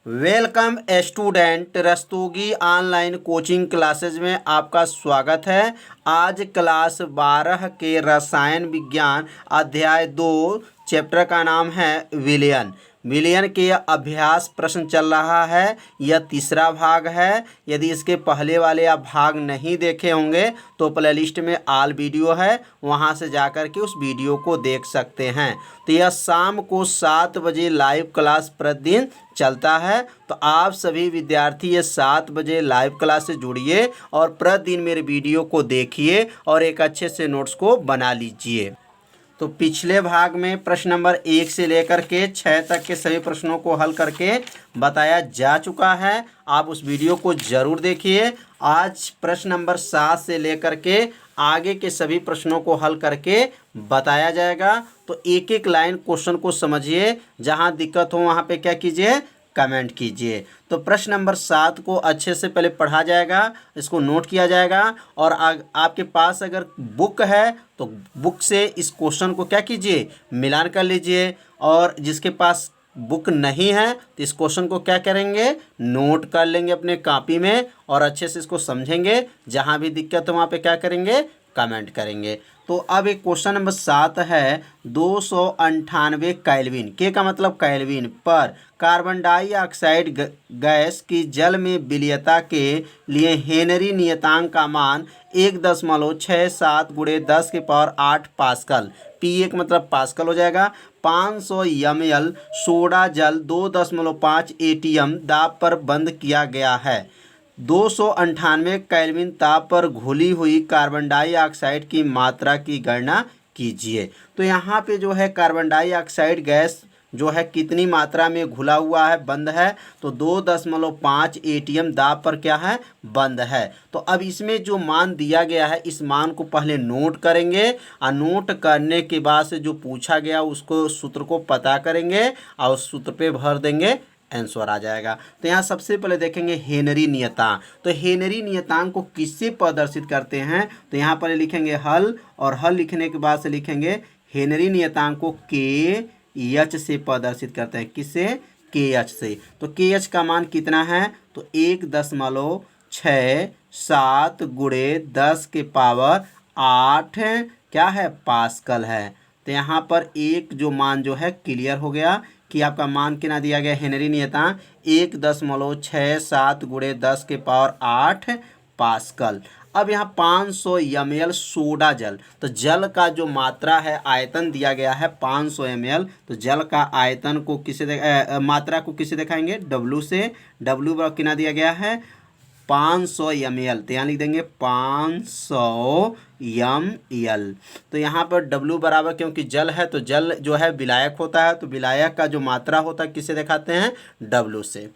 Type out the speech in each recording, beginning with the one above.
Welcome student, Rastogi online coaching classes में आपका स्वागत है। आज क्लास 12 के रसायन विज्ञान अध्याय 2 चैप्टर का नाम है विलयन। विलयन के अभ्यास प्रश्न चल रहा है। यह तीसरा भाग है। यदि इसके पहले वाले आप भाग नहीं देखे होंगे तो प्लेलिस्ट में ऑल वीडियो है, वहां से जाकर के उस वीडियो को देख सकते हैं। तो यह शाम को 7 बजे लाइव क्लास प्रतिदिन चलता है। तो आप सभी विद्यार्थी ये 7 बजे लाइव क्लास से जुड़िए और प्रतिदिन मेरे वीडियो को देखिए और एक अच्छे से नोट्स को बना लीजिए। तो पिछले भाग में प्रश्न नंबर 1 से लेकर के 6 तक के सभी प्रश्नों को हल करके बताया जा चुका है। आप उस वीडियो को ज़रूर देखिए। आज प्रश्न नंबर 7 से लेकर के आगे के सभी प्रश्नों को हल करके बताया जाएगा। तो एक एक लाइन क्वेश्चन को समझिए, जहां दिक्कत हो वहां पे क्या कीजिए, कमेंट कीजिए। तो प्रश्न नंबर 7 को अच्छे से पहले पढ़ा जाएगा, इसको नोट किया जाएगा और आपके पास अगर बुक है तो बुक से इस क्वेश्चन को क्या कीजिए, मिलान कर लीजिए। और जिसके पास बुक नहीं है तो इस क्वेश्चन को क्या करेंगे, नोट कर लेंगे अपने कॉपी में और अच्छे से इसको समझेंगे। जहाँ भी दिक्कत हो वहाँ पे क्या करेंगे, कमेंट करेंगे। तो अब एक क्वेश्चन नंबर 7 है 298 केल्विन, के का मतलब केल्विन पर कार्बन डाइऑक्साइड गैस की जल में विलयता के लिए हेनरी नियतांक का मान 1.67 × 10⁸ पास्कल, P1 मतलब पास्कल हो जाएगा। 500 ml सोडा जल 2.5 ATM दाब पर बंद किया गया है। 298 केल्विन ताप पर घुली हुई कार्बन डाइऑक्साइड की मात्रा की गणना कीजिए। तो यहाँ पे जो है कार्बन डाइऑक्साइड गैस जो है कितनी मात्रा में घुला हुआ है, बंद है, तो 2.5 ATM दाब पर क्या है, बंद है। तो अब इसमें जो मान दिया गया है इस मान को पहले नोट करेंगे और नोट करने के बाद से जो पूछा गया उसको सूत्र को पता करेंगे और उस सूत्र पे भर देंगे, आंसर आ जाएगा। तो यहाँ सबसे पहले देखेंगे हेनरी नियतांक। तो हेनरी नियतांक को किससे प्रदर्शित करते हैं, तो यहाँ पर लिखेंगे हल, और हल लिखने के बाद से लिखेंगे हेनरी नियतांक को KH से प्रदर्शित करते हैं। किससे, KH से। तो KH का मान कितना है, तो 1.67 × 10⁸ क्या है, पास्कल है। तो यहाँ पर एक जो मान जो है क्लियर हो गया कि आपका मान कितना दिया गया, हेनरी नियतांक 1.67 × 10⁸ पास्कल। अब यहाँ 500 ml सोडा जल, तो जल का जो मात्रा है, आयतन दिया गया है 500 ml। तो जल का आयतन को किसे मात्रा को किसे दिखाएंगे, W से। W बराबर कितना दिया गया है, 500 ml। तो यहाँ लिख देंगे 500 ml। तो यहाँ पर W बराबर, क्योंकि जल है तो जल जो है विलायक होता है, तो विलायक का जो मात्रा होता है किससे दिखाते हैं, W से।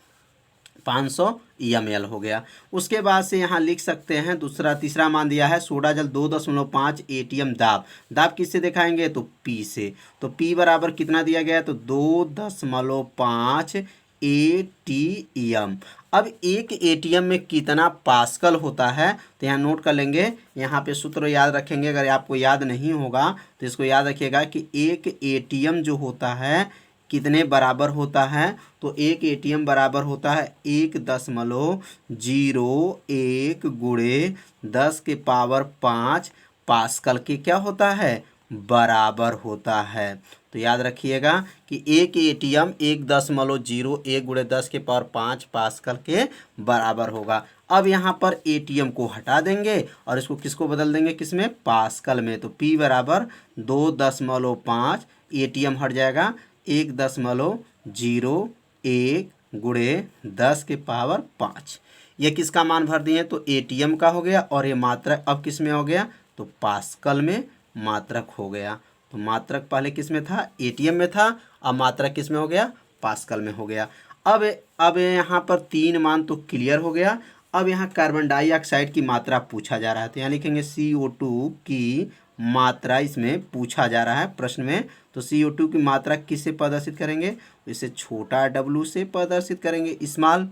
500 ml हो गया। उसके बाद से यहाँ लिख सकते हैं तीसरा मान दिया है सोडा जल 2.5 ATM दाब। दाब किससे दिखाएंगे, तो P से। तो P बराबर कितना दिया गया है, तो 2.5 ATM। अब एक ATM में कितना पास्कल होता है, तो यहाँ नोट कर लेंगे। यहाँ पे सूत्र याद रखेंगे, अगर आपको याद नहीं होगा तो इसको याद रखिएगा कि एक ATM जो होता है कितने बराबर होता है, तो एक ATM बराबर होता है 1.01 × 10⁵ पास्कल के क्या होता है, बराबर होता है। तो याद रखिएगा कि एक ATM 1.01 × 10⁵ पास्कल के बराबर होगा। अब यहाँ पर ATM को हटा देंगे और इसको किसको बदल देंगे, किसमें, पास्कल में। तो P बराबर 2.5 ATM हट जाएगा 1.01 × 10⁵ ये किसका मान भर दिए, तो ATM का हो गया। और ये मात्रक अब किस में हो गया, तो पास्कल में मात्रक हो गया। तो मात्रक पहले किस में था, ATM में था, अब मात्रक किस में हो गया, पास्कल में हो गया। अब यहाँ पर 3 मान तो क्लियर हो गया। अब यहाँ कार्बन डाइऑक्साइड की मात्रा पूछा जा रहा है, तो यहाँ लिखेंगे CO2 की मात्रा इसमें पूछा जा रहा है प्रश्न में। तो CO2 की मात्रा किससे प्रदर्शित करेंगे, इसे छोटा W से प्रदर्शित करेंगे, स्मॉल।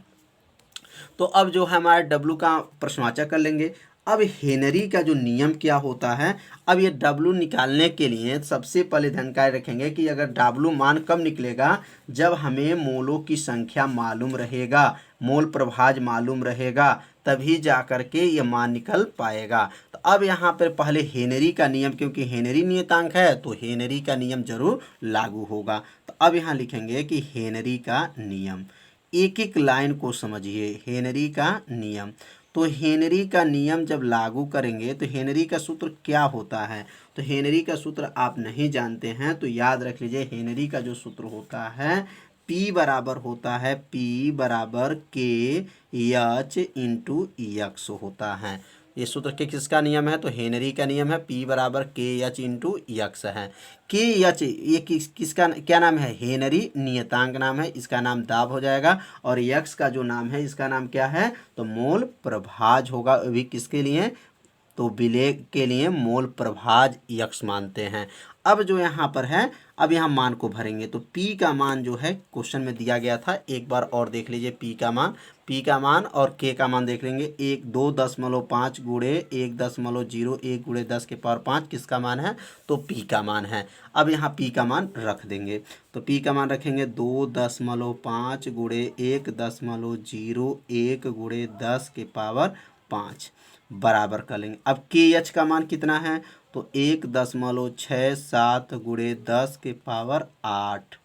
तो अब जो है हमारा W का प्रश्नवाचक कर लेंगे। अब हेनरी का जो नियम क्या होता है, अब ये W निकालने के लिए सबसे पहले ध्यान रखेंगे कि अगर W मान कब निकलेगा, जब हमें मोलों की संख्या मालूम रहेगा, मोल प्रभाज मालूम रहेगा, तभी जा कर के ये मान निकल पाएगा। तो अब यहाँ पर पहले हेनरी का नियम, क्योंकि हेनरी नियतांक है तो हेनरी का नियम जरूर लागू होगा। तो अब यहाँ लिखेंगे कि हेनरी का नियम, एक एक लाइन को समझिए। हेनरी का नियम, तो हेनरी का नियम जब लागू करेंगे तो हेनरी का सूत्र क्या होता है, तो हेनरी का सूत्र आप नहीं जानते हैं तो याद रख लीजिए। हेनरी का जो सूत्र होता है P बराबर होता है P बराबर KH इंटू यक्स होता है। ये सूत्र के किसका नियम है, तो हेनरी का नियम है। P बराबर KH इंटू यक्स है। KH ये किसका क्या नाम है, हेनरी नियतांक नाम है, इसका नाम दाब हो जाएगा। और यक्स का जो नाम है इसका नाम क्या है, तो मोल प्रभाज होगा। अभी किसके लिए, तो विलेय के लिए मोल प्रभाज यक्स मानते हैं। अब जो यहाँ पर है, अब यहाँ मान को भरेंगे तो P का मान जो है क्वेश्चन में दिया गया था, एक बार और देख लीजिए। P का मान और K का मान देख लेंगे। 2.5 गुणे 1.01 गुणे 10 के पावर 5 किसका मान है, तो P का मान है। अब यहाँ P का मान रख देंगे, तो P का मान रखेंगे 2.5 गुणे 1.01 गुणे 10 के पावर 5 बराबर कर लेंगे। अब KH का मान कितना है, तो 1.67 गुणे 10 के पावर 8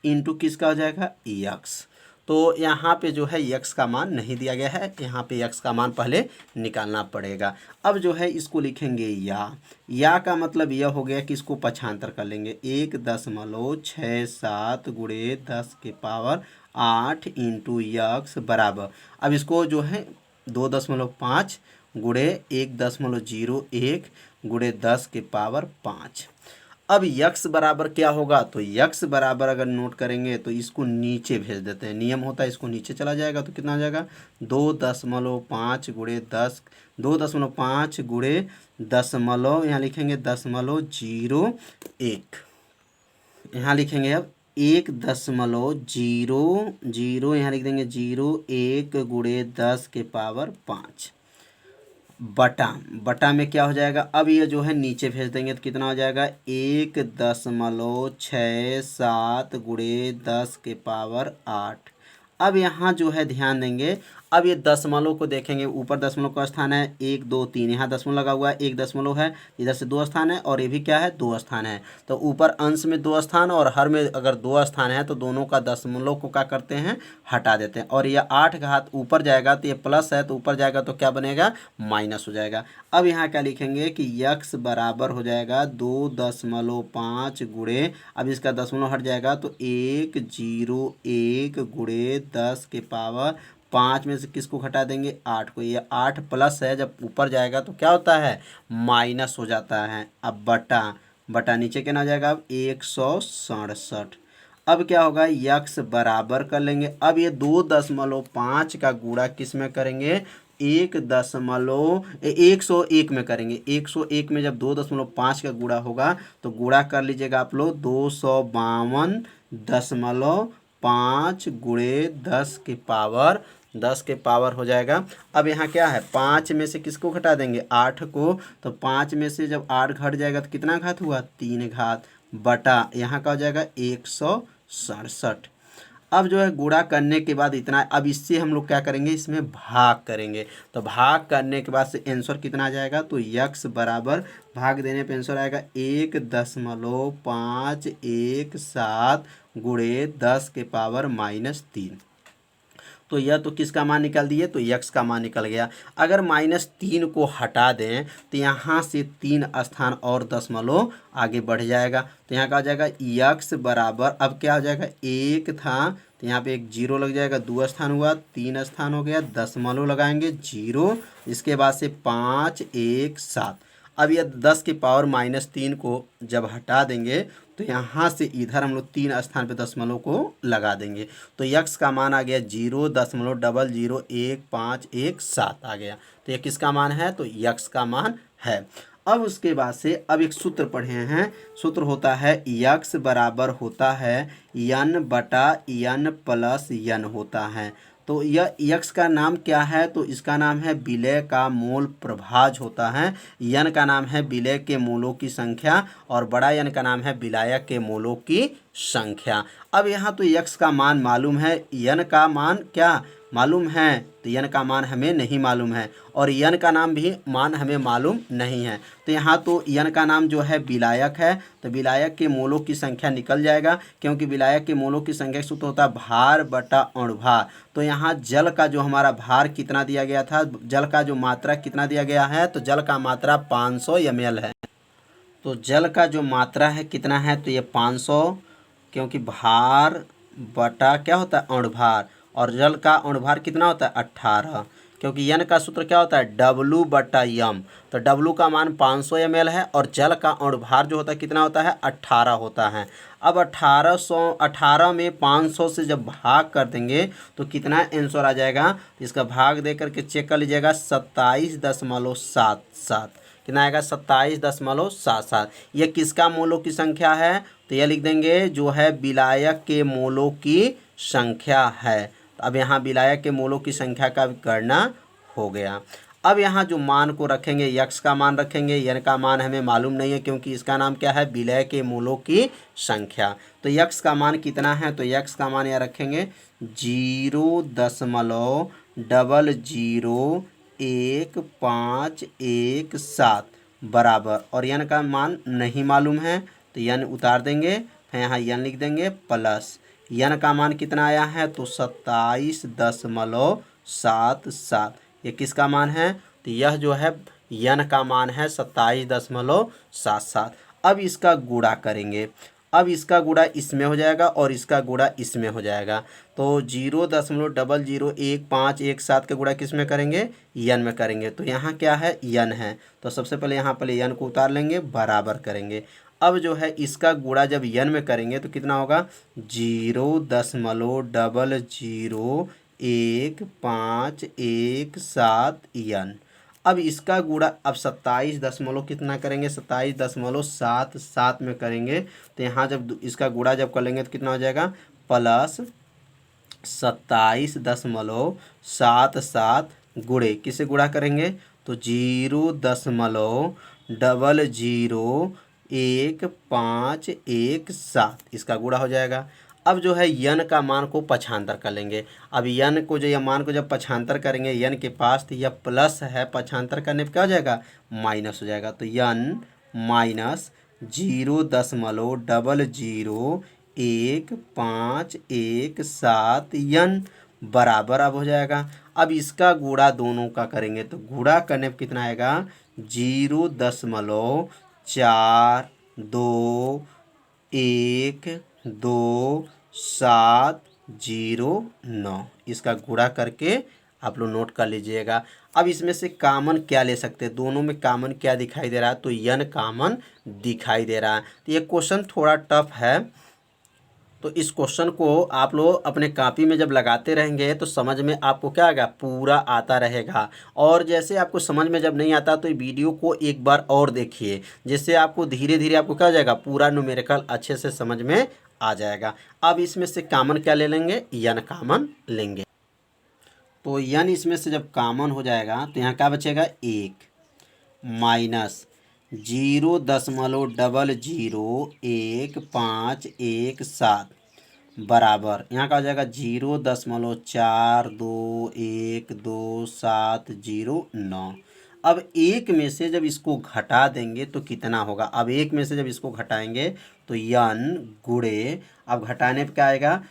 इंटू किसका हो जाएगा, यक्स। तो यहाँ पे जो है यक्स का मान नहीं दिया गया है, यहाँ पे यक्स का मान पहले निकालना पड़ेगा। अब जो है इसको लिखेंगे या का मतलब यह हो गया कि इसको पक्षांतर कर लेंगे। 1.67 गुणे 10 के पावर 8 इंटू यक्स बराबर, अब इसको जो है 2.5 गुणे 1.01 गुणे 10 के पावर 5। अब यक्स बराबर क्या होगा, तो यक्स बराबर अगर नोट करेंगे तो इसको नीचे भेज देते हैं, नियम होता है इसको नीचे चला जाएगा तो कितना आ जाएगा 2.5 गुणे 10, 2.5 गुणे दशमलव, यहाँ लिखेंगे 0.01, यहाँ लिखेंगे अब 1.00, यहाँ लिख देंगे 0.1 गुणे 10 के पावर 5 बटा में क्या हो जाएगा, अब ये जो है नीचे भेज देंगे तो कितना हो जाएगा 1.67 गुणे 10 के पावर 8। अब यहाँ जो है ध्यान देंगे, अब ये दशमलव को देखेंगे, ऊपर दशमलव का स्थान है 1 2 3, यहाँ दशमलव लगा हुआ है, एक दशमलव है, इधर से 2 स्थान है और ये भी क्या है 2 स्थान है। तो ऊपर अंश में 2 स्थान और हर में अगर 2 स्थान है तो दोनों का दशमलव को क्या करते हैं, हटा देते हैं। और ये 8 घात ऊपर जाएगा तो ये प्लस है, तो ऊपर जाएगा तो क्या बनेगा, माइनस हो जाएगा। अब यहाँ क्या लिखेंगे कि यक्स बराबर हो जाएगा 2.5 गुणे, अब इसका दशमलव हट जाएगा तो 1.01 गुणे 10 के पावर 5 में से किसको घटा देंगे, 8 को। ये 8 प्लस है, जब ऊपर जाएगा तो क्या होता है, माइनस हो जाता है। अब बटा नीचे क्या हो जाएगा, अब 167। अब क्या होगा, यक्स बराबर कर लेंगे। अब ये 2.5 का गुणा किस में करेंगे, 101 में करेंगे। 101 में जब 2.5 का गुणा होगा तो गुणा कर लीजिएगा आप लोग, 252.5 गुणे 10 के पावर हो जाएगा। अब यहाँ क्या है, 5 में से किसको घटा देंगे, 8 को। तो 5 में से जब 8 घट जाएगा तो कितना घात हुआ, 3 घात, बटा यहाँ का हो जाएगा 167। अब जो है गुणा करने के बाद इतना, अब इससे हम लोग क्या करेंगे, इसमें भाग करेंगे। तो भाग करने के बाद से आंसर कितना आ जाएगा, तो यक्स बराबर भाग देने पे आंसर आएगा 1.517 गुणे 10 के पावर -3। तो यह तो किसका मान निकाल दिए, तो यक्स का मान निकल गया। अगर -3 को हटा दें तो यहाँ से 3 स्थान और दशमलव आगे बढ़ जाएगा। तो यहाँ का हो जाएगा यक्स बराबर, अब क्या हो जाएगा, 1 था तो यहाँ पे एक 0 लग जाएगा, 2 स्थान हुआ, 3 स्थान हो गया, दशमलव लगाएंगे 0, इसके बाद से 5 1 7। अब यह 10 के पावर -3 को जब हटा देंगे तो यहाँ से इधर हम लोग 3 स्थान पे दशमलव को लगा देंगे। तो यक्स का मान आ गया 0.001517 आ गया। तो यह किसका मान है, तो यक्स का मान है। अब उसके बाद से अब एक सूत्र पढ़े हैं, सूत्र होता है यक्स बराबर होता है n बटा n प्लस n होता है। तो यह यक्स का नाम क्या है? तो इसका नाम है विलय का मूल प्रभाज होता है। यन का नाम है विलय के मूलों की संख्या और बड़ा यन का नाम है विलायक के मूलों की संख्या। अब यहाँ तो यक्स का मान मालूम है, यन का मान क्या मालूम है? तो यन का मान हमें नहीं मालूम है और यन का नाम भी मान हमें मालूम नहीं है। तो यहाँ तो यन का नाम जो है विलायक है, तो विलायक के मूलों की संख्या निकल जाएगा, क्योंकि विलायक के मूलों की संख्या सूत्र होता है भार बटा अणुभार। तो यहाँ जल का जो हमारा भार कितना दिया गया था, जल का जो मात्रा कितना दिया गया है, तो जल का मात्रा 500 ml है। तो जल का जो मात्रा है कितना है? तो ये 500, क्योंकि भार बटा क्या होता है? अणुभार। और जल का अणुभार कितना होता है? 18, क्योंकि यन का सूत्र क्या होता है? W बटा यम। तो W का मान 500 ml है और जल का अणुभार जो होता है कितना होता है? 18 होता है। अब 18 में 500 से जब भाग कर देंगे तो कितना आंसर आ जाएगा? इसका भाग दे करके चेक कर लीजिएगा, 27.77। कितना आएगा? 27.77। यह किसका मोलों की संख्या है? तो यह लिख देंगे जो है विलायक के मोलों की संख्या है। तो अब यहाँ विलायक के मोलों की संख्या का गणना हो गया। अब यहाँ जो मान को रखेंगे, यक्स का मान रखेंगे, यन का मान हमें मालूम नहीं है क्योंकि इसका नाम क्या है? विलय के मूलों की संख्या। तो यक्स का मान कितना है? तो यक्स का मान यहाँ रखेंगे 0.01517 बराबर, और यन का मान नहीं मालूम है तो यन उतार देंगे, फिर यहाँ यन लिख देंगे प्लस यन का मान कितना आया है? तो 27.77। ये किसका मान है? तो यह जो है यन का मान है 27.77। अब इसका गुणा करेंगे, अब इसका गुणा इसमें हो जाएगा और इसका गुणा इसमें हो जाएगा। तो 0.0011517 का गुणा किस में करेंगे? यन में करेंगे। तो यहाँ क्या है? यन है। तो सबसे पहले यहाँ पहले यन को उतार लेंगे, बराबर करेंगे। अब जो है इसका गुणा जब यन में करेंगे तो कितना होगा? 0.0001517 यन। अब इसका गुणा अब 27 दशमलव कितना करेंगे? 27.77 में करेंगे। तो यहाँ जब इसका गुणा जब कर लेंगे तो कितना हो जाएगा? प्लस 27.77 गुणे किसे गुणा करेंगे? तो 0.0011517 इसका गुणा हो जाएगा। अब जो है यन का मान को पक्षांतर कर लेंगे। अब यन को जो यह मान को जब पक्षांतर करेंगे यन के पास, तो यह प्लस है, पक्षांतर करने पर क्या हो जाएगा? माइनस हो जाएगा। तो यन माइनस 0.0011517 यन बराबर अब हो जाएगा। अब इसका गुणा दोनों का करेंगे तो गुणा करने पर कितना आएगा? 0.421709 इसका गुणा करके आप लोग नोट कर लीजिएगा। अब इसमें से कामन क्या ले सकते हैं? दोनों में कामन क्या दिखाई दे रहा है? तो यन कामन दिखाई दे रहा है। तो ये क्वेश्चन थोड़ा टफ है, तो इस क्वेश्चन को आप लोग अपने कॉपी में जब लगाते रहेंगे तो समझ में आपको क्या आएगा? पूरा आता रहेगा। और जैसे आपको समझ में जब नहीं आता तो वीडियो को एक बार और देखिए, जिससे आपको धीरे धीरे आपको क्या हो जाएगा? पूरा न्यूमेरिकल अच्छे से समझ में आ जाएगा। अब इसमें से कामन क्या ले लेंगे? यन कामन लेंगे। तो यन इसमें से जब कामन हो जाएगा तो यहाँ क्या बचेगा? 1 माइनस 0.0011517 बराबर यहाँ का हो जाएगा 0.42122709। अब एक में से जब इसको घटा देंगे तो कितना होगा? अब एक में से जब इसको घटाएंगे तो यन गुणे, अब घटाने पर क्या आएगा?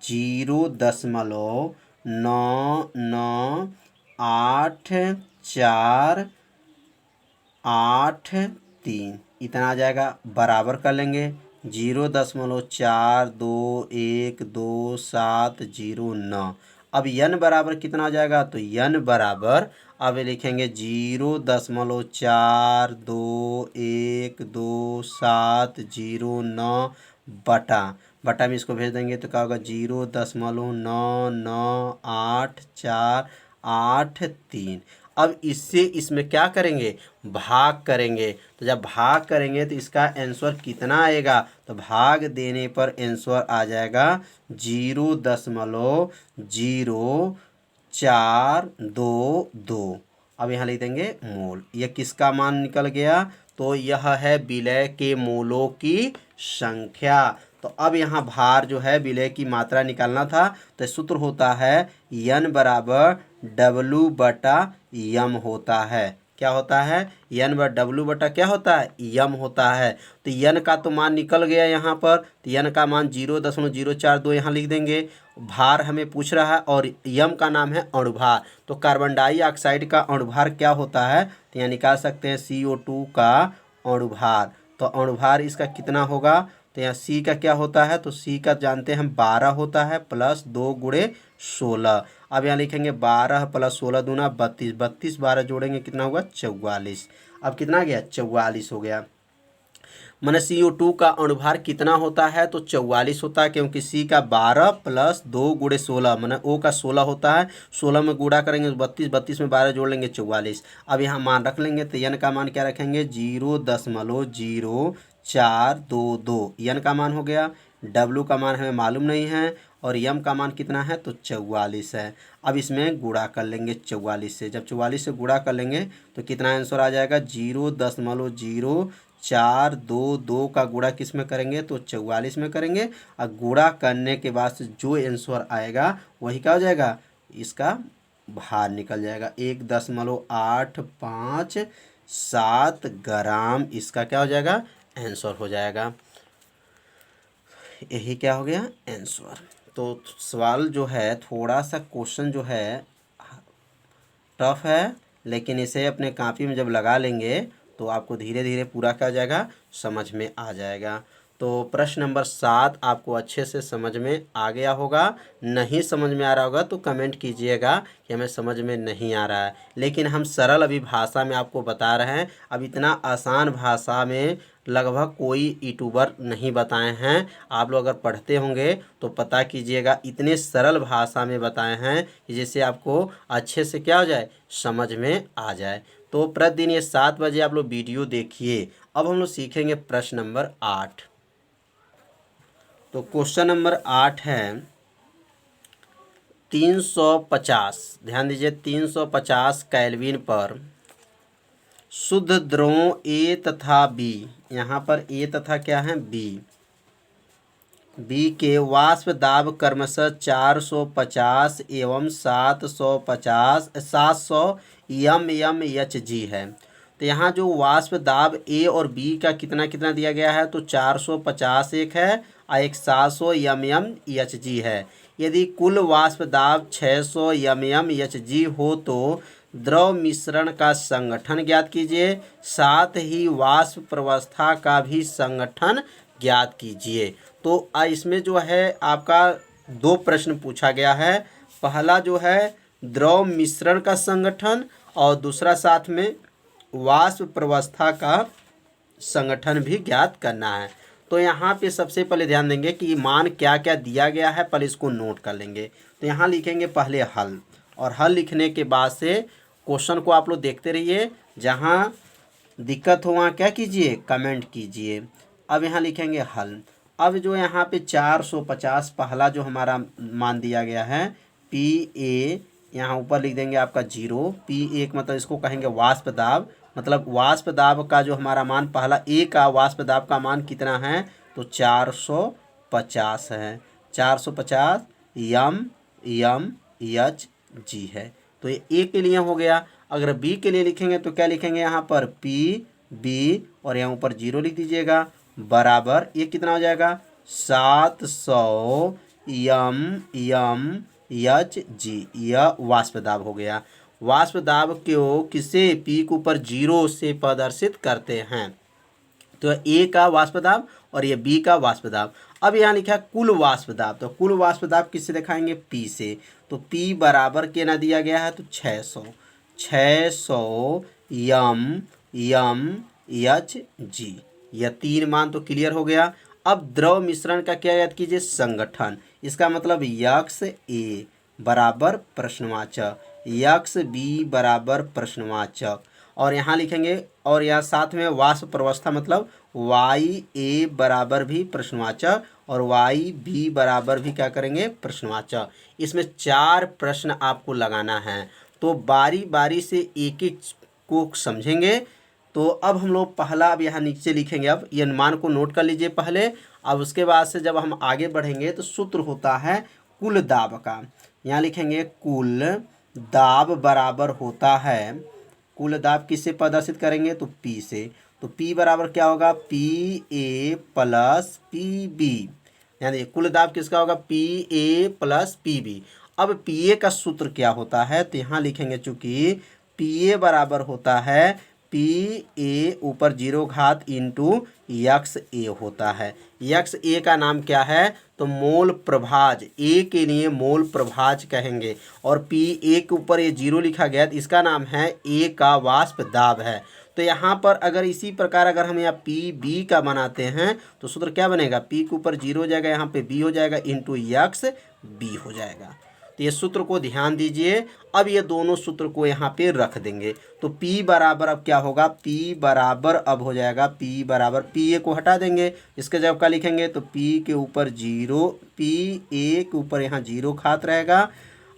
0.998483 इतना आ जाएगा, बराबर कर लेंगे 0.42122709। अब यन बराबर कितना हो जाएगा? तो यन बराबर अब लिखेंगे 0.012122709 बटा में इसको भेज देंगे तो क्या होगा? 0.99848 3। अब इससे इसमें क्या करेंगे, भाग करेंगे। तो जब भाग करेंगे तो इसका आंसर कितना आएगा, तो भाग देने पर आंसर आ जाएगा 0.0422। अब यहाँ लिख देंगे मोल। यह किसका मान निकल गया, तो यह है विलय के मोलों की संख्या। तो अब यहाँ भार जो है विलय की मात्रा निकालना था, तो सूत्र होता है N बराबर W/M होता है। क्या होता है, N बटा W बटा क्या होता है, M होता है। तो N का तो मान निकल गया यहाँ पर, तो N का मान 0.042 यहाँ लिख देंगे। भार हमें पूछ रहा है और M का नाम है अणुभार। तो कार्बन डाइऑक्साइड का अणुभार क्या होता है, तो यहाँ निकाल सकते हैं CO2 का अणुभार। तो अणुभार इसका कितना होगा, तो यहाँ C का क्या होता है, तो C का जानते हैं 12 होता है प्लस 2 गुणे 16। अब यहाँ लिखेंगे 12 प्लस 16 दूना 32, 32 12 जोड़ेंगे कितना होगा 44। अब कितना गया 44 हो गया। मैंने CO2 का अणुभार कितना होता है, तो 44 होता है, क्योंकि C का 12 प्लस 2 गुणे 16 मैंने O का 16 होता है। 16 में गुणा करेंगे 32, 32 में 12 जोड़ लेंगे 44। अब यहाँ मान रख लेंगे, तो N का मान क्या रखेंगे 0.0422 N का मान हो गया। W का मान हमें मालूम नहीं है और M का मान कितना है, तो 44 है। अब इसमें गुणा कर लेंगे 44 से। जब 44 से गुणा कर लेंगे तो कितना आंसर आ जाएगा 0.0422 का गुणा किस में करेंगे, तो 44 में करेंगे। और गुणा करने के बाद से जो आंसर आएगा वही क्या हो जाएगा, इसका भार निकल जाएगा। 1.857 ग्राम इसका क्या हो जाएगा, आंसर हो जाएगा। यही क्या हो गया आंसर। तो सवाल जो है थोड़ा सा क्वेश्चन जो है टफ है, लेकिन इसे अपने कॉपी में जब लगा लेंगे तो आपको धीरे धीरे पूरा क्या जाएगा, समझ में आ जाएगा। तो प्रश्न नंबर 7 आपको अच्छे से समझ में आ गया होगा। नहीं समझ में आ रहा होगा तो कमेंट कीजिएगा कि हमें समझ में नहीं आ रहा है, लेकिन हम सरल अभी भाषा में आपको बता रहे हैं। अब इतना आसान भाषा में लगभग कोई यूट्यूबर नहीं बताए हैं। आप लोग अगर पढ़ते होंगे तो पता कीजिएगा, इतने सरल भाषा में बताए हैं कि जिससे आपको अच्छे से क्या हो जाए, समझ में आ जाए। तो प्रतिदिन ये 7 बजे आप लोग वीडियो देखिए। अब हम लोग सीखेंगे प्रश्न नंबर 8। तो क्वेश्चन नंबर 8 है 350। ध्यान दीजिए, 350 केल्विन पर शुद्ध द्रवों A तथा B, यहाँ पर A तथा क्या है B के वाष्प दाब क्रमशः 450 एवं 700 mmHg है। तो यहाँ जो वाष्प दाब A और B का कितना कितना दिया गया है, तो 450 एक है और एक 700 mmHg है। यदि कुल वाष्प दाब 600 mmHg हो तो द्रव मिश्रण का संगठन ज्ञात कीजिए, साथ ही वाष्प प्रवस्था का भी संगठन ज्ञात कीजिए। तो इसमें जो है आपका 2 प्रश्न पूछा गया है। पहला जो है द्रव मिश्रण का संगठन और दूसरा साथ में वाष्प प्रवस्था का संगठन भी ज्ञात करना है। तो यहाँ पे सबसे पहले ध्यान देंगे कि मान क्या क्या दिया गया है, पहले इसको नोट कर लेंगे। तो यहाँ लिखेंगे पहले हल, और हल लिखने के बाद से क्वेश्चन को आप लोग देखते रहिए। जहाँ दिक्कत हो वहाँ क्या कीजिए, कमेंट कीजिए। अब यहाँ लिखेंगे हल। अब जो यहाँ पे 450 पहला जो हमारा मान दिया गया है PA, यहाँ ऊपर लिख देंगे आपका 0। P1 मतलब इसको कहेंगे वाष्प दाब, मतलब वाष्प दाब का जो हमारा मान पहला A का वाष्प दाब का मान कितना है, तो 450 है। 450 mmHg है। तो ये A के लिए हो गया। अगर B के लिए लिखेंगे तो क्या लिखेंगे, यहाँ पर PB और यहाँ ऊपर 0 लिख दीजिएगा, बराबर ये कितना हो जाएगा 700 mmHg। यह वाष्प दाब हो गया। वाष्प दाब को किसे P के ऊपर 0 से प्रदर्शित करते हैं, तो A का वाष्प दाब और ये B का वाष्प दाब। अब यहाँ लिखा है कुल वाष्प दाब, तो कुल वाष्प दाब किससे दिखाएंगे, P से। तो P बराबर के ना दिया गया है, तो 600 mmHg। यह 3 मान तो क्लियर हो गया। अब द्रव मिश्रण का क्या याद कीजिए, संगठन। इसका मतलब XA बराबर प्रश्नवाचक यक्स बी बराबर प्रश्नवाचक, और यहाँ लिखेंगे, और यहाँ साथ में वाष्प प्रवस्था मतलब वाई ए बराबर भी प्रश्नवाचक और वाई बी बराबर भी क्या करेंगे, प्रश्नवाचक। इसमें 4 प्रश्न आपको लगाना है, तो बारी बारी से एक एक को समझेंगे। तो अब हम लोग पहला अब यहाँ नीचे लिखेंगे, अब ये अनुमान को नोट कर लीजिए पहले। अब उसके बाद से जब हम आगे बढ़ेंगे तो सूत्र होता है कुल दाब का। यहाँ लिखेंगे कुल दाब बराबर होता है, कुल दाब किससे प्रदर्शित करेंगे तो P से, तो P बराबर क्या होगा, PA प्लस PB। यानी कुल दाब किसका होगा, PA प्लस PB। अब PA का सूत्र क्या होता है, तो यहाँ लिखेंगे चूंकि PA बराबर होता है PA ऊपर 0 घात इंटू यक्स ए होता है। यक्स ए का नाम क्या है, तो मोल प्रभाज, ए के लिए मोल प्रभाज कहेंगे, और पी ए के ऊपर ये 0 लिखा गया तो इसका नाम है ए का वाष्प दाब है। तो यहाँ पर अगर इसी प्रकार अगर हम यहाँ पी बी का बनाते हैं तो सूत्र क्या बनेगा, पी के ऊपर 0 हो जाएगा, यहाँ पे बी हो जाएगा इंटू यक्स बी हो जाएगा। तो ये सूत्र को ध्यान दीजिए। अब ये दोनों सूत्र को यहाँ पे रख देंगे, तो P बराबर अब क्या होगा, P बराबर अब हो जाएगा P बराबर, P A को हटा देंगे, इसके जब क्या लिखेंगे तो P के ऊपर 0, P A के ऊपर यहाँ 0 घात रहेगा,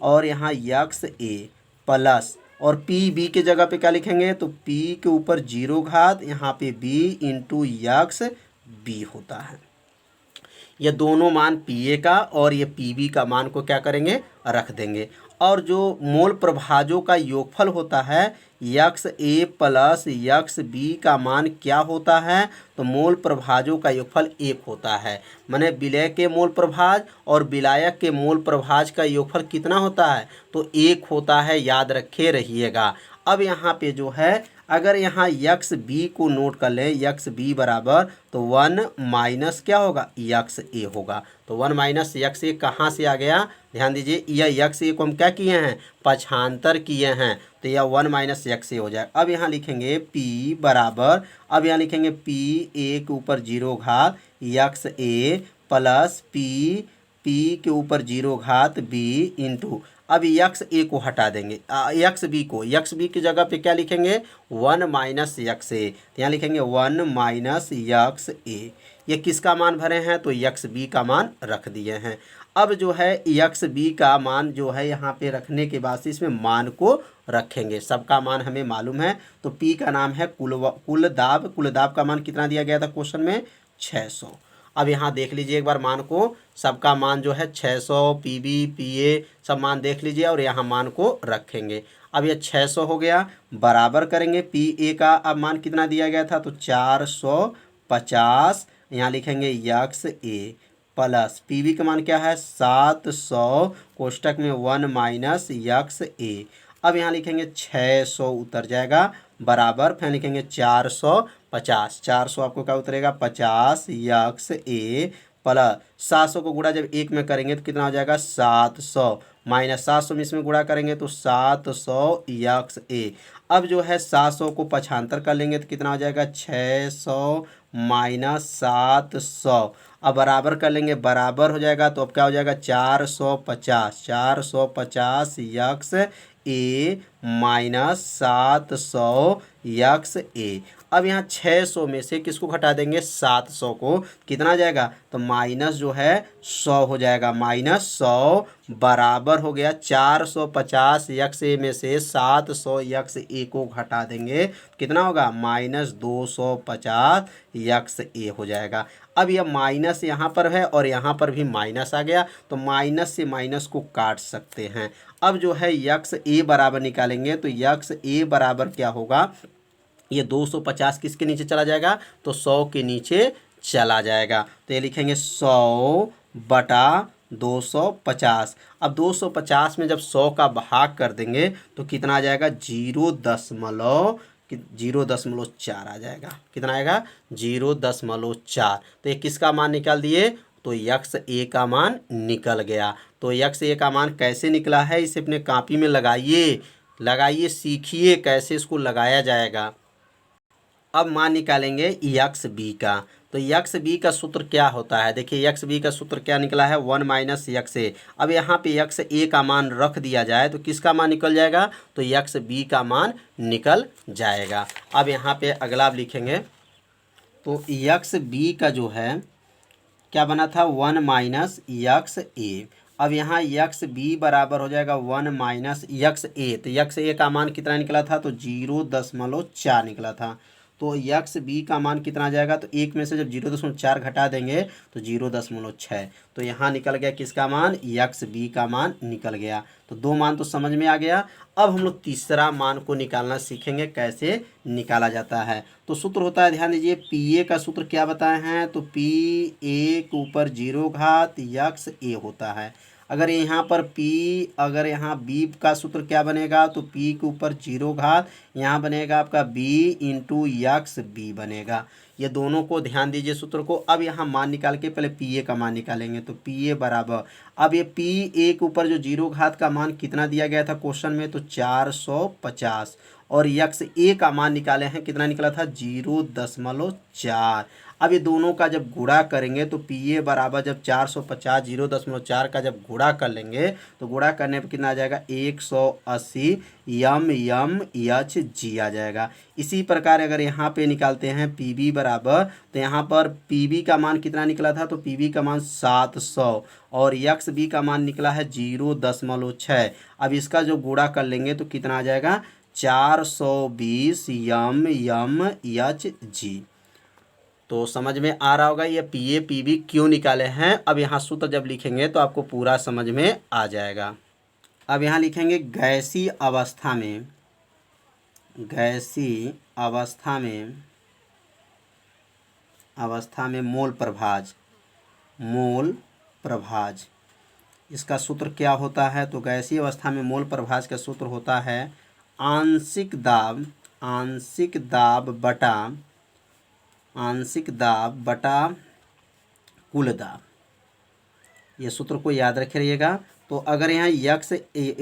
और यहाँ यक्स A प्लस, और P B के जगह पे क्या लिखेंगे तो P के ऊपर 0 घात, यहाँ पे B इंटू यक्स B होता है। ये दोनों मान PA का और ये PB का मान को क्या करेंगे, रख देंगे। और जो मोल प्रभाजों का योगफल होता है यक्स ए प्लस यक्स बी का मान क्या होता है, तो मोल प्रभाजों का योगफल 1 होता है। माने विलय के मोल प्रभाज और विलायक के मोल प्रभाज का योगफल कितना होता है, तो 1 होता है, याद रखे रहिएगा। अब यहाँ पे जो है अगर यहाँ यक्स बी को नोट कर लें, यक्स बी बराबर तो 1 माइनस क्या होगा, यक्स ए होगा। तो 1 माइनस यक्स ए कहाँ से आ गया, ध्यान दीजिए, यह यक्स ए को हम क्या किए हैं, पक्षांतर किए हैं, तो यह 1 माइनस यक्स ए हो जाएगा। अब यहाँ लिखेंगे P बराबर, अब यहाँ लिखेंगे P ए के ऊपर 0 घात यक्स ए प्लस P के ऊपर 0 घात B इंटू, अब यक्स ए को हटा देंगे, यक्स बी की जगह पे क्या लिखेंगे 1 माइनस यक्स ए, यहाँ लिखेंगे 1 माइनस यक्स ए। ये किसका मान भरे हैं, तो यक्स बी का मान रख दिए हैं। अब जो है यक्स बी का मान जो है यहाँ पे रखने के बाद इसमें मान को रखेंगे, सबका मान हमें मालूम है। तो पी का नाम है कुल दाब का मान कितना दिया गया था क्वेश्चन में, 600। अब यहाँ देख लीजिए एक बार मान को, सबका मान जो है 600, PB PA सब मान देख लीजिए और यहाँ मान को रखेंगे। अब ये 600 हो गया, बराबर करेंगे PA का अब मान कितना दिया गया था, तो 450, यहाँ लिखेंगे यक्स ए प्लस PB का मान क्या है 700, कोष्टक में 1 माइनस यक्स ए। अब यहाँ लिखेंगे 600 उतर जाएगा, बराबर फिर लिखेंगे 450, 400 आपको क्या उतरेगा 50 यक्स ए प्लस 700 को गुणा जब 1 में करेंगे तो कितना हो जाएगा 700, माइनस 700 में इसमें गुणा करेंगे तो 700 यक्स ए। अब जो है 700 को पक्षांतर कर लेंगे तो कितना हो जाएगा 600 माइनस 700, अब बराबर कर लेंगे, बराबर हो जाएगा तो अब क्या हो जाएगा 450 यक्स ए माइनस 700 यक्स ए। अब यहाँ 600 में से किसको घटा देंगे 700 को, कितना आ जाएगा तो माइनस जो है 100 हो जाएगा, माइनस 100 बराबर हो गया 450 यक्स ए में से 700 यक्स ए को घटा देंगे, कितना होगा माइनस 250 यक्स ए हो जाएगा। अब यह माइनस यहाँ पर है और यहाँ पर भी माइनस आ गया, तो माइनस से माइनस को काट सकते हैं। अब जो है यक्स ए बराबर निकालेंगे तो यक्स ए बराबर क्या होगा, ये 250 किसके नीचे चला जाएगा, तो 100 के नीचे चला जाएगा। तो ये लिखेंगे 100 बटा 250। अब 250 में जब 100 का भाग कर देंगे तो कितना आ जाएगा 0.4 आ जाएगा, कितना आएगा 0.4। तो ये किसका मान निकाल दिए, तो यक्स ए का मान निकल गया। तो यक्स ए का मान कैसे निकला है, इसे अपने कॉपी में लगाइए सीखिए कैसे इसको लगाया जाएगा। अब मान निकालेंगे यक्स बी का, तो यक्स बी का सूत्र क्या होता है, देखिए यक्स बी का सूत्र क्या निकला है, 1 माइनस यक्स ए। अब यहाँ पे यक्स ए का मान रख दिया जाए तो किसका मान निकल जाएगा, तो यक्स बी का मान निकल जाएगा। अब यहाँ पे अगला आप लिखेंगे, तो यक्स बी का जो है क्या बना था, 1 माइनस यक्स ए। अब यहाँ यक्स बी बराबर हो जाएगा 1 माइनस यक्स ए। तो यक्स ए का मान कितना निकला था, तो 0.4 निकला था। तो यक्स बी का मान कितना आ जाएगा, तो एक में से जब 0.4 घटा देंगे तो 0.6। तो यहाँ निकल गया किसका मान, यक्स बी का मान निकल गया। तो दो मान तो समझ में आ गया। अब हम लोग तीसरा मान को निकालना सीखेंगे कैसे निकाला जाता है। तो सूत्र होता है, ध्यान दीजिए, पी ए का सूत्र क्या बताए हैं, तो पी ए के ऊपर 0 घात यक्स ए होता है। अगर यहाँ पर P, अगर यहाँ B का सूत्र क्या बनेगा, तो P के ऊपर 0 घात, यहाँ बनेगा आपका B इंटू यक्स बी बनेगा। ये दोनों को ध्यान दीजिए सूत्र को। अब यहाँ मान निकाल के पहले PA का मान निकालेंगे। तो PA बराबर, अब ये PA के ऊपर जो 0 घात का मान कितना दिया गया था क्वेश्चन में, तो 450, और यक्स ए का मान निकाले हैं, कितना निकला था, 0.4। अब ये दोनों का जब गुणा करेंगे तो पी ए बराबर जब 450 0.4 का जब गुणा कर लेंगे तो गुणा करने पर कितना आ जाएगा, 180 यम एच जी आ जाएगा। इसी प्रकार अगर यहाँ पे निकालते हैं पी बी बराबर, तो यहाँ पर पी बी का मान कितना निकला था, तो पी बी का मान 700, और यक्स बी का मान निकला है 0.6। अब इसका जो गुणा कर लेंगे तो कितना आ जाएगा, 420 यम एच जी। तो समझ में आ रहा होगा ये पी ए पी बी क्यों निकाले हैं। अब यहाँ सूत्र जब लिखेंगे तो आपको पूरा समझ में आ जाएगा। अब यहाँ लिखेंगे गैसीय अवस्था में, गैसीय अवस्था में मोल प्रभाज, इसका सूत्र क्या होता है, तो गैसीय अवस्था में मोल प्रभाज का सूत्र होता है आंशिक दाब बटा कुल दाब। ये सूत्र को याद रखिएगा। तो अगर यहाँ यक्स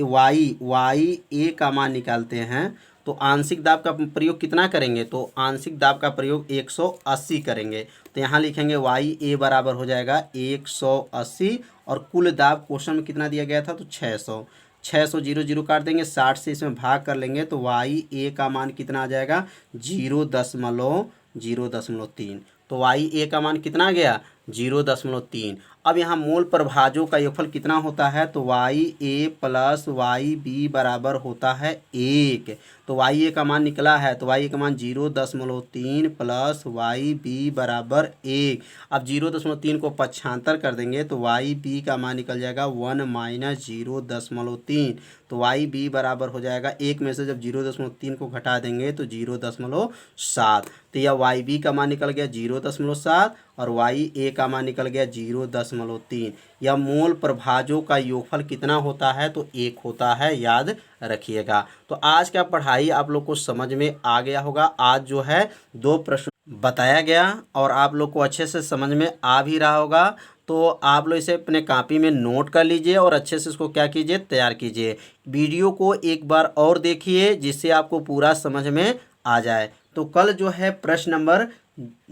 वाई ए का मान निकालते हैं तो आंशिक दाब का प्रयोग कितना करेंगे, तो आंशिक दाब का प्रयोग 180 करेंगे। तो यहाँ लिखेंगे वाई ए बराबर हो जाएगा 180, और कुल दाब क्वेश्चन में कितना दिया गया था, तो 600 0 काट देंगे, 60 से इसमें भाग कर लेंगे तो वाई ए का मान कितना आ जाएगा, 0.3। तो वाई ए का मान कितना आ गया, 0.3। अब यहाँ मोल प्रभाजों का योगफल कितना होता है, तो वाई ए प्लस वाई बी बराबर होता है 1। तो वाई ए का मान निकला है, तो वाई ए का मान 0.3 प्लस वाई बी बराबर 1। अब 0.3 को पक्षांतर कर देंगे तो वाई बी का मान निकल जाएगा 1 माइनस 0.3। तो वाई बी बराबर हो जाएगा, एक में से जब 0.3 को घटा देंगे तो 0.7। तो यह वाई बी का मान निकल गया 0.7, और वाई ए का मान निकल गया 0.3। यह मोल प्रभाजों का योगफल कितना होता है, तो 1 होता है, याद रखिएगा। तो आज का पढ़ाई आप लोग को समझ में आ गया होगा। आज जो है 2 प्रश्न बताया गया और आप लोग को अच्छे से समझ में आ भी रहा होगा। तो आप लोग इसे अपने कॉपी में नोट कर लीजिए और अच्छे से इसको क्या कीजिए, तैयार कीजिए। वीडियो को एक बार और देखिए जिससे आपको पूरा समझ में आ जाए। तो कल जो है प्रश्न नंबर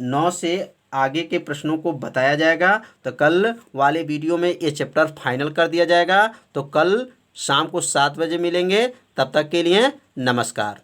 9 से आगे के प्रश्नों को बताया जाएगा। तो कल वाले वीडियो में ये चैप्टर फाइनल कर दिया जाएगा। तो कल शाम को 7 बजे मिलेंगे। तब तक के लिए नमस्कार।